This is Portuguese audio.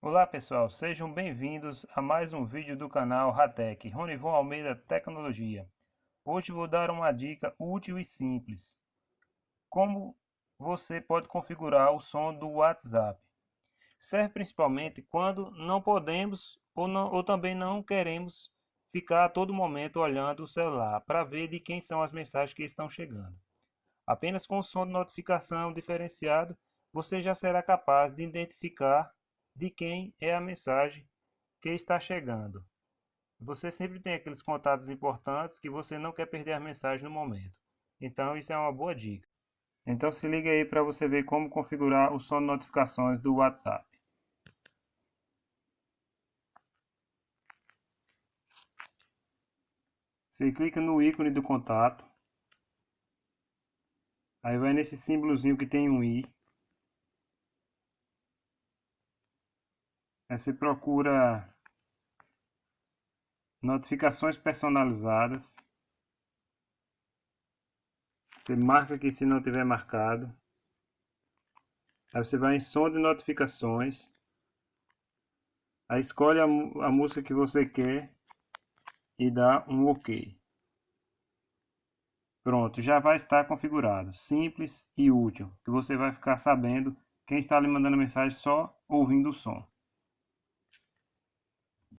Olá pessoal, sejam bem-vindos a mais um vídeo do canal Ratec, Ronivon Almeida Tecnologia. Hoje vou dar uma dica útil e simples. Como você pode configurar o som do WhatsApp. Serve principalmente quando não podemos ou também não queremos ficar a todo momento olhando o celular para ver de quem são as mensagens que estão chegando. Apenas com o som de notificação diferenciado, você já será capaz de identificar de quem é a mensagem que está chegando. Você sempre tem aqueles contatos importantes que você não quer perder a mensagem no momento. Então isso é uma boa dica. Então se liga aí para você ver como configurar o som de notificações do WhatsApp. Você clica no ícone do contato. Aí vai nesse símbolozinho que tem um i. Aí você procura notificações personalizadas. Você marca aqui se não tiver marcado. Aí você vai em som de notificações. Aí escolhe a música que você quer e dá um OK. Pronto, já vai estar configurado. Simples e útil, que você vai ficar sabendo quem está lhe mandando mensagem só ouvindo o som.